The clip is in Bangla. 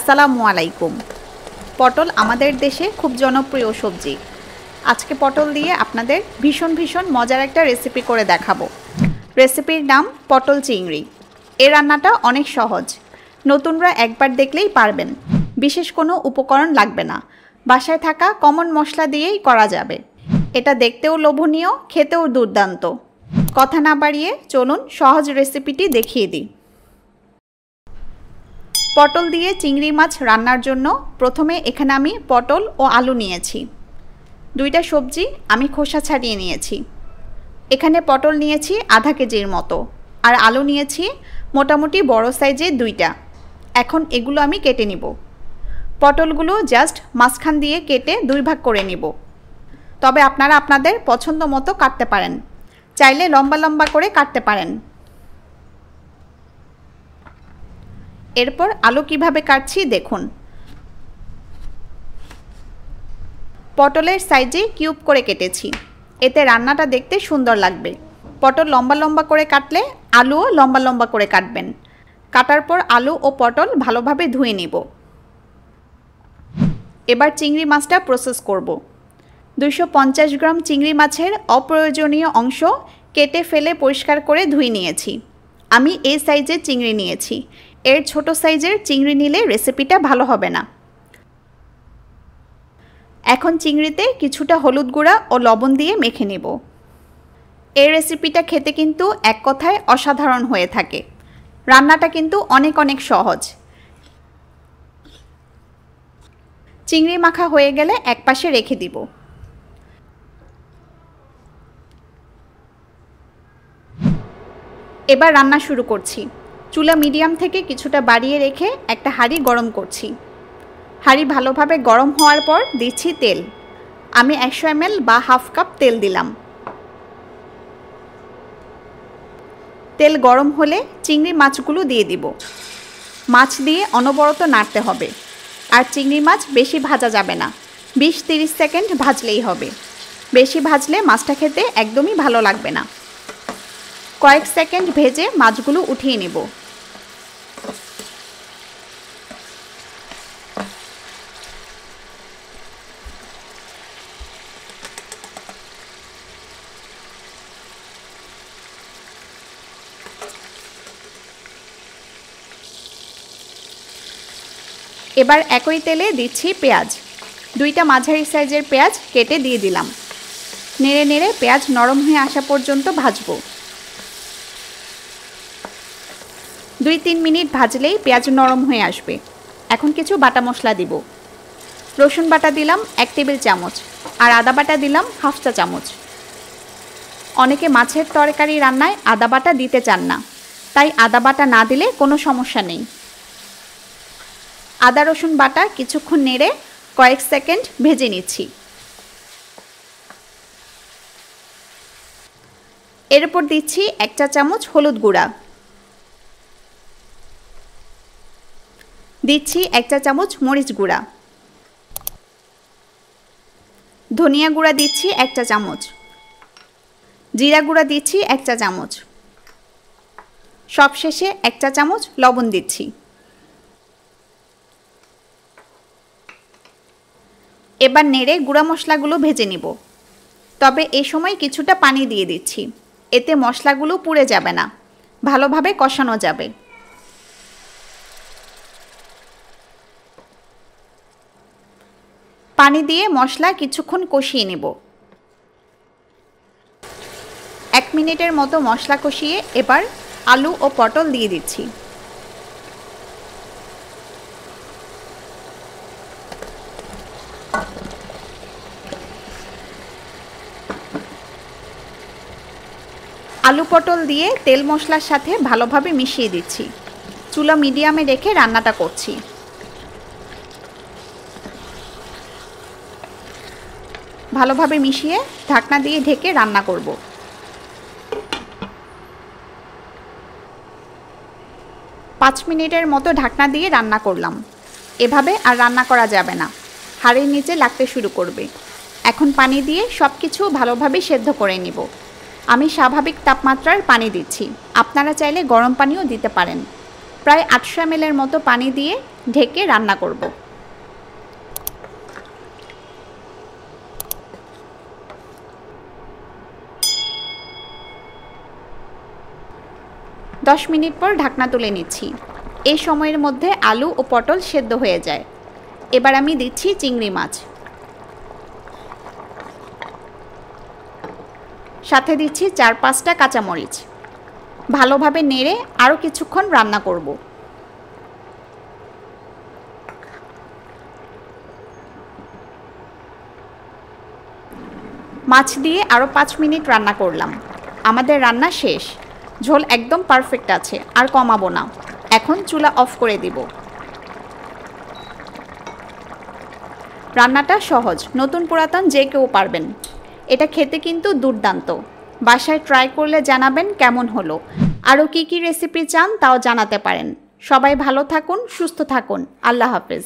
আসসালামু আলাইকুম। পটল আমাদের দেশে খুব জনপ্রিয় সবজি। আজকে পটল দিয়ে আপনাদের ভীষণ মজার একটা রেসিপি করে দেখাবো। রেসিপির নাম পটল চিংড়ি। এই রান্নাটা অনেক সহজ, নতুনরা একবার দেখলেই পারবেন। বিশেষ কোনো উপকরণ লাগবে না, বাসায় থাকা কমন মশলা দিয়েই করা যাবে। এটা দেখতেও লোভনীয়, খেতেও দুর্দান্ত। কথা না বাড়িয়ে চলুন সহজ রেসিপিটি দেখিয়ে দিই। পটল দিয়ে চিংড়ি মাছ রান্নার জন্য প্রথমে এখানে আমি পটল ও আলু নিয়েছি। দুইটা সবজি আমি খোসা ছাড়িয়ে নিয়েছি। এখানে পটল নিয়েছি আধা কেজির মতো, আর আলু নিয়েছি মোটামুটি বড় সাইজের দুইটা। এখন এগুলো আমি কেটে নিব। পটলগুলো জাস্ট মাঝখান দিয়ে কেটে দুই ভাগ করে নিব। তবে আপনারা আপনাদের পছন্দ মতো কাটতে পারেন, চাইলে লম্বা লম্বা করে কাটতে পারেন। এরপর আলু কিভাবে কাটছি দেখুন। পটলের সাইজে কিউব করে কেটেছি, এতে রান্নাটা দেখতে সুন্দর লাগবে। পটল লম্বা লম্বা করে কাটলে আলুও লম্বা লম্বা করে কাটবেন। কাটার পর আলু ও পটল ভালোভাবে ধুয়ে নিব। এবার চিংড়ি মাছটা প্রসেস করব। 250 গ্রাম চিংড়ি মাছের অপ্রয়োজনীয় অংশ কেটে ফেলে পরিষ্কার করে ধুয়ে নিয়েছি। আমি এই সাইজের চিংড়ি নিয়েছি, এর ছোট সাইজের চিংড়ি নিলে রেসিপিটা ভালো হবে না। এখন চিংড়িতে কিছুটা হলুদ গুঁড়া ও লবণ দিয়ে মেখে নেব। এই রেসিপিটা খেতে কিন্তু এক কথায় অসাধারণ হয়ে থাকে। রান্নাটা কিন্তু অনেক সহজ। চিংড়ি মাখা হয়ে গেলে একপাশে রেখে দিব। এবার রান্না শুরু করছি। চুলা মিডিয়াম থেকে কিছুটা বাড়িয়ে রেখে একটা হাঁড়ি গরম করছি। হাঁড়ি ভালোভাবে গরম হওয়ার পর দিচ্ছি তেল। আমি 100 ml বা হাফ কাপ তেল দিলাম। তেল গরম হলে চিংড়ি মাছগুলো দিয়ে দিব। মাছ দিয়ে অনবরত নাড়তে হবে, আর চিংড়ি মাছ বেশি ভাজা যাবে না, 20-30 সেকেন্ড ভাজলেই হবে। বেশি ভাজলে মাছটা খেতে একদমই ভালো লাগবে না। কয়েক সেকেন্ড ভেজে মাছগুলো উঠিয়ে নেব। এবার একই তেলে দিচ্ছি পেঁয়াজ। দুইটা মাঝারি সাইজের পেঁয়াজ কেটে দিয়ে দিলাম। নেড়ে নেড়ে পেঁয়াজ নরম হয়ে আসা পর্যন্ত ভাজবো। 2-3 মিনিট ভাজলেই পেঁয়াজ নরম হয়ে আসবে। এখন কিছু বাটা মশলা দিব। রসুন বাটা দিলাম 1 টেবিল চামচ, আর আদা বাটা দিলাম হাফ চা চামচ। অনেকে মাছের তরকারি রান্নায় আদা বাটা দিতে চান না, তাই আদা বাটা না দিলে কোনো সমস্যা নেই। আদা রসুন বাটা কিছুক্ষণ নেড়ে কয়েক সেকেন্ড ভেজে নিচ্ছি। এরপর দিচ্ছি 1 চা চামচ হলুদ গুঁড়া, দিচ্ছি 1 চা চামচ মরিচ গুঁড়া, ধনিয়া গুঁড়া দিচ্ছি 1 চা চামচ, জিরা গুঁড়া দিচ্ছি 1 চা চামচ, সবশেষে 1 চা চামচ লবণ দিচ্ছি। এবার নেড়ে গুঁড়া মশলাগুলো ভেজে নিব। তবে এই সময় কিছুটা পানি দিয়ে দিচ্ছি, এতে মশলাগুলো পুড়ে যাবে না, ভালোভাবে কষানো যাবে। পানি দিয়ে মশলা কিছুক্ষণ কষিয়ে নেব। 1 মিনিটের মতো মশলা কষিয়ে এবার আলু ও পটল দিয়ে দিচ্ছি। আলু পটল দিয়ে তেল মশলার সাথে ভালোভাবে মিশিয়ে দিচ্ছি। চুলা মিডিয়ামে রেখে রান্নাটা করছি। ভালোভাবে মিশিয়ে ঢাকনা দিয়ে ঢেকে রান্না করব। 5 মিনিটের মতো ঢাকনা দিয়ে রান্না করলাম। এভাবে আর রান্না করা যাবে না, হাঁড়ির নিচে লাগতে শুরু করবে। এখন পানি দিয়ে সব কিছু ভালোভাবে সেদ্ধ করে নিব। আমি স্বাভাবিক তাপমাত্রার পানি দিচ্ছি, আপনারা চাইলে গরম পানিও দিতে পারেন। প্রায় 800 ml মতো পানি দিয়ে ঢেকে রান্না করব। দশ মিনিট পর ঢাকনা তুলে নিচ্ছি। এই সময়ের মধ্যে আলু ও পটল সেদ্ধ হয়ে যায়। এবার আমি দিচ্ছি চিংড়ি মাছ, সাথে দিচ্ছি 4-5টা কাঁচামরিচ। ভালোভাবে নেড়ে আরও কিছুক্ষণ রান্না করব। মাছ দিয়ে আরও 5 মিনিট রান্না করলাম। আমাদের রান্না শেষ। ঝোল একদম পারফেক্ট আছে, আর কমাবো না। এখন চুলা অফ করে দিব। রান্নাটা সহজ, নতুন পুরাতন যে কেউ পারবেন। এটা খেতে কিন্তু দুর্দান্ত। বাসায় ট্রাই করলে জানাবেন কেমন হলো। আরও কী কী রেসিপি চান তাও জানাতে পারেন। সবাই ভালো থাকুন, সুস্থ থাকুন। আল্লাহ হাফেজ।